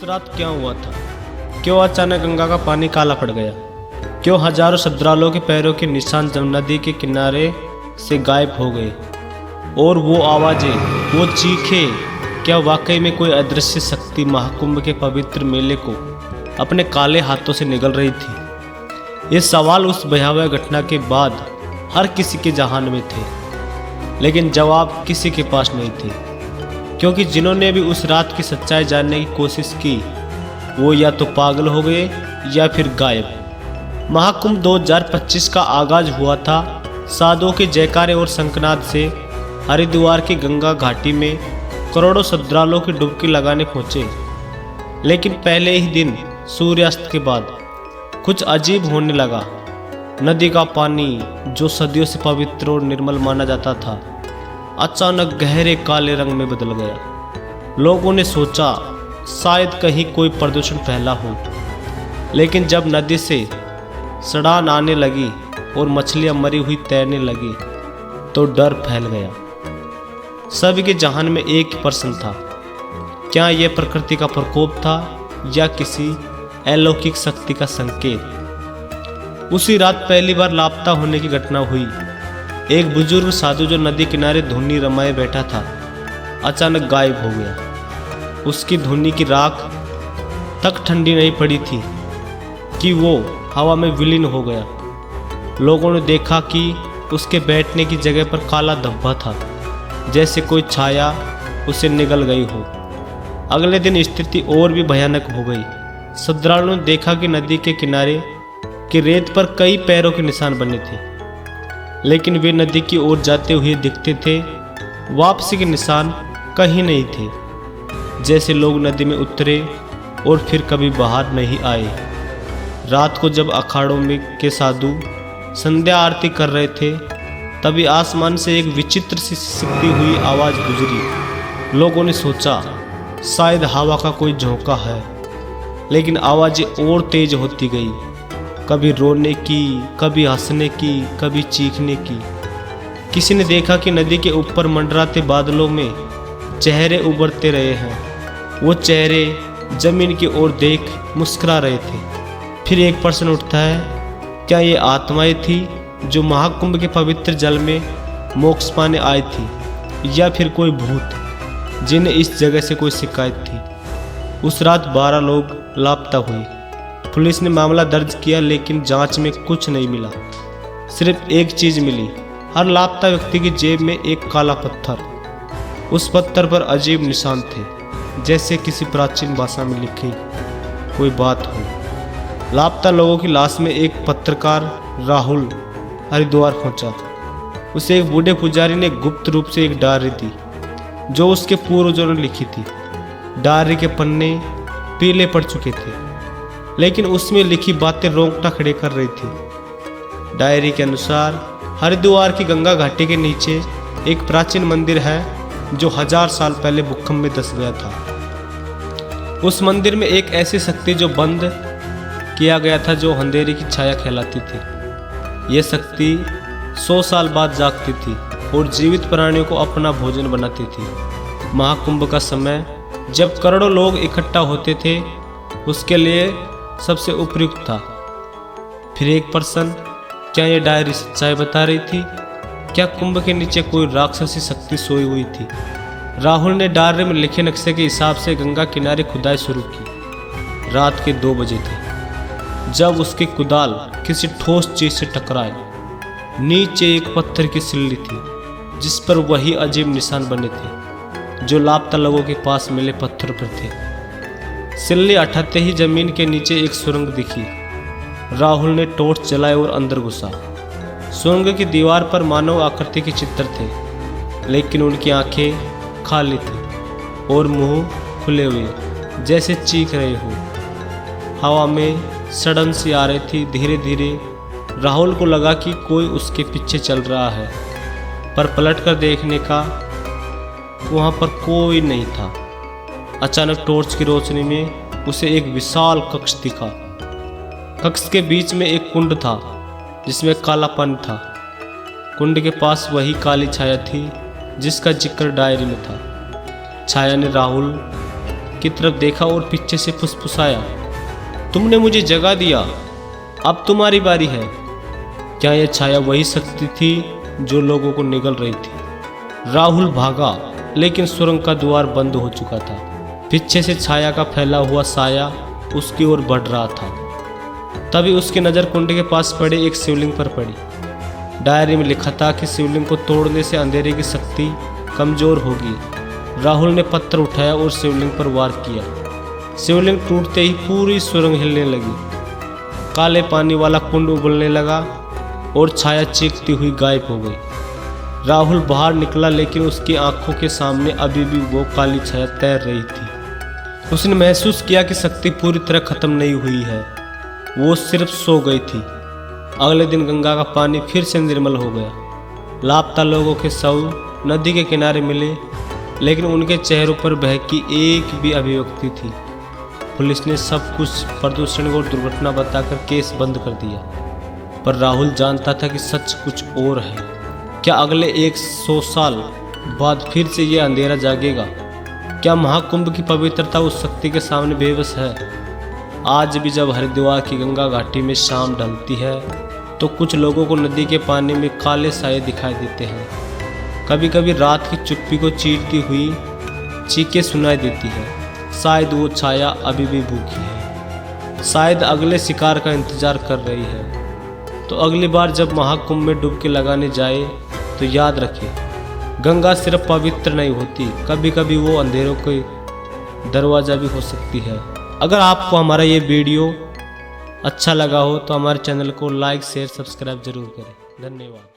रात क्या हुआ था? क्यों अचानक गंगा का पानी काला पड़ गया? क्यों हजारों श्रद्धालुओं के पैरों के निशान जमुना नदी के किनारे से गायब हो गए? और वो आवाज़ें, वो चीखें, क्या वाकई में कोई अदृश्य शक्ति महाकुंभ के पवित्र मेले को अपने काले हाथों से निगल रही थी? ये सवाल उस भयावह घटना के बाद हर किसी के जहान में थे, लेकिन जवाब किसी के पास नहीं थे, क्योंकि जिन्होंने भी उस रात की सच्चाई जानने की कोशिश की वो या तो पागल हो गए या फिर गायब। महाकुंभ 2025 का आगाज हुआ था साधुओं के जयकारे और शंखनाद से। हरिद्वार की गंगा घाटी में करोड़ों श्रद्धालुओं की डुबकी लगाने पहुंचे, लेकिन पहले ही दिन सूर्यास्त के बाद कुछ अजीब होने लगा। नदी का पानी, जो सदियों से पवित्र और निर्मल माना जाता था, अचानक गहरे काले रंग में बदल गया। लोगों ने सोचा शायद कहीं कोई प्रदूषण फैला हो, लेकिन जब नदी से सड़ान आने लगी और मछलियां मरी हुई तैरने लगी तो डर फैल गया। सभी के जहान में एक ही प्रश्न था, क्या यह प्रकृति का प्रकोप था या किसी अलौकिक शक्ति का संकेत? उसी रात पहली बार लापता होने की घटना हुई। एक बुजुर्ग साधु जो नदी किनारे धुनी रमाए बैठा था, अचानक गायब हो गया। उसकी धुनी की राख तक ठंडी नहीं पड़ी थी कि वो हवा में विलीन हो गया। लोगों ने देखा कि उसके बैठने की जगह पर काला धब्बा था, जैसे कोई छाया उसे निगल गई हो। अगले दिन स्थिति और भी भयानक हो गई। श्रद्धालुओं ने देखा कि नदी के किनारे की रेत पर कई पैरों के निशान बने थे, लेकिन वे नदी की ओर जाते हुए दिखते थे। वापसी के निशान कहीं नहीं थे, जैसे लोग नदी में उतरे और फिर कभी बाहर नहीं आए। रात को जब अखाड़ों में के साधु संध्या आरती कर रहे थे, तभी आसमान से एक विचित्र सी सिसकती हुई आवाज़ गुजरी। लोगों ने सोचा शायद हवा का कोई झोंका है, लेकिन आवाज़ें और तेज होती गई, कभी रोने की, कभी हंसने की, कभी चीखने की। किसी ने देखा कि नदी के ऊपर मंडराते बादलों में चेहरे उभरते रहे हैं। वो चेहरे जमीन की ओर देख मुस्कुरा रहे थे। फिर एक प्रश्न उठता है, क्या ये आत्माएं थी जो महाकुंभ के पवित्र जल में मोक्ष पाने आई थी, या फिर कोई भूत जिन्हें इस जगह से कोई शिकायत थी? उस रात 12 लोग लापता हुए। पुलिस ने मामला दर्ज किया, लेकिन जांच में कुछ नहीं मिला। सिर्फ एक चीज़ मिली, हर लापता व्यक्ति की जेब में एक काला पत्थर। उस पत्थर पर अजीब निशान थे, जैसे किसी प्राचीन भाषा में लिखी कोई बात हो। लापता लोगों की लाश में एक पत्रकार राहुल हरिद्वार पहुंचा। उसे एक बूढ़े पुजारी ने गुप्त रूप से एक डायरी दी, जो उसके पूर्वजों ने लिखी थी। डायरी के पन्ने पीले पड़ चुके थे, लेकिन उसमें लिखी बातें रोंगटा खड़े कर रही थी। डायरी के अनुसार हरिद्वार की गंगा घाटी के नीचे एक प्राचीन मंदिर है, जो 1000 साल पहले भूकंप में धंस गया था। उस मंदिर में एक ऐसी शक्ति जो बंद किया गया था, जो अंधेरे की छाया कहलाती थी। यह शक्ति 100 साल बाद जागती थी और जीवित प्राणियों को अपना भोजन बनाती थी। महाकुंभ का समय, जब करोड़ों लोग इकट्ठा होते थे, उसके लिए सबसे उपयुक्त था। फिर एक प्रश्न, क्या यह डायरी सच्चाई बता रही थी? क्या कुंभ के नीचे कोई राक्षसी शक्ति सोई हुई थी? राहुल ने डायरी में लिखे नक्शे के हिसाब से गंगा किनारे खुदाई शुरू की। रात के 2 बजे थे जब उसकी कुदाल किसी ठोस चीज से टकराए। नीचे एक पत्थर की सिल्ली थी, जिस पर वही अजीब निशान बने थे जो लापता लोगों के पास मिले पत्थर पर थे। सिल्ली हटाते ही जमीन के नीचे एक सुरंग दिखी। राहुल ने टॉर्च जलाई और अंदर घुसा। सुरंग की दीवार पर मानव आकृति के चित्र थे, लेकिन उनकी आंखें खाली थी और मुंह खुले हुए, जैसे चीख रहे हो। हवा में सड़न सी आ रही थी। धीरे धीरे राहुल को लगा कि कोई उसके पीछे चल रहा है, पर पलटकर देखने का वहाँ पर कोई नहीं था। अचानक टॉर्च की रोशनी में उसे एक विशाल कक्ष दिखा। कक्ष के बीच में एक कुंड था, जिसमें काला पानी था। कुंड के पास वही काली छाया थी जिसका जिक्र डायरी में था। छाया ने राहुल की तरफ देखा और पीछे से फुसफुसाया, तुमने मुझे जगा दिया, अब तुम्हारी बारी है। क्या यह छाया वही शक्ति थी जो लोगों को निगल रही थी? राहुल भागा, लेकिन सुरंग का द्वार बंद हो चुका था। पीछे से छाया का फैला हुआ साया उसकी ओर बढ़ रहा था। तभी उसकी नज़र कुंड के पास पड़े एक शिवलिंग पर पड़ी। डायरी में लिखा था कि शिवलिंग को तोड़ने से अंधेरे की शक्ति कमजोर होगी। राहुल ने पत्थर उठाया और शिवलिंग पर वार किया। शिवलिंग टूटते ही पूरी सुरंग हिलने लगी। काले पानी वाला कुंड उबलने लगा और छाया चीखती हुई गायब हो गई। राहुल बाहर निकला, लेकिन उसकी आंखों के सामने अभी भी वो काली छाया तैर रही थी। उसने महसूस किया कि शक्ति पूरी तरह खत्म नहीं हुई है, वो सिर्फ सो गई थी। अगले दिन गंगा का पानी फिर से निर्मल हो गया। लापता लोगों के शव नदी के किनारे मिले, लेकिन उनके चेहरों पर भय की एक भी अभिव्यक्ति थी। पुलिस ने सब कुछ प्रदूषण और दुर्घटना बताकर केस बंद कर दिया, पर राहुल जानता था कि सच कुछ और है। क्या अगले 100 साल बाद फिर से ये अंधेरा जागेगा? क्या महाकुंभ की पवित्रता उस शक्ति के सामने बेबस है? आज भी जब हरिद्वार की गंगा घाटी में शाम ढलती है तो कुछ लोगों को नदी के पानी में काले साए दिखाई देते हैं। कभी कभी रात की चुप्पी को चीरती हुई चीखें सुनाई देती है। शायद वो छाया अभी भी भूखी है, शायद अगले शिकार का इंतजार कर रही है। तो अगली बार जब महाकुंभ में डुबकी लगाने जाए तो याद रखें, गंगा सिर्फ पवित्र नहीं होती, कभी कभी वो अंधेरों के दरवाज़ा भी हो सकती है। अगर आपको हमारा ये वीडियो अच्छा लगा हो तो हमारे चैनल को लाइक शेयर सब्सक्राइब जरूर करें। धन्यवाद।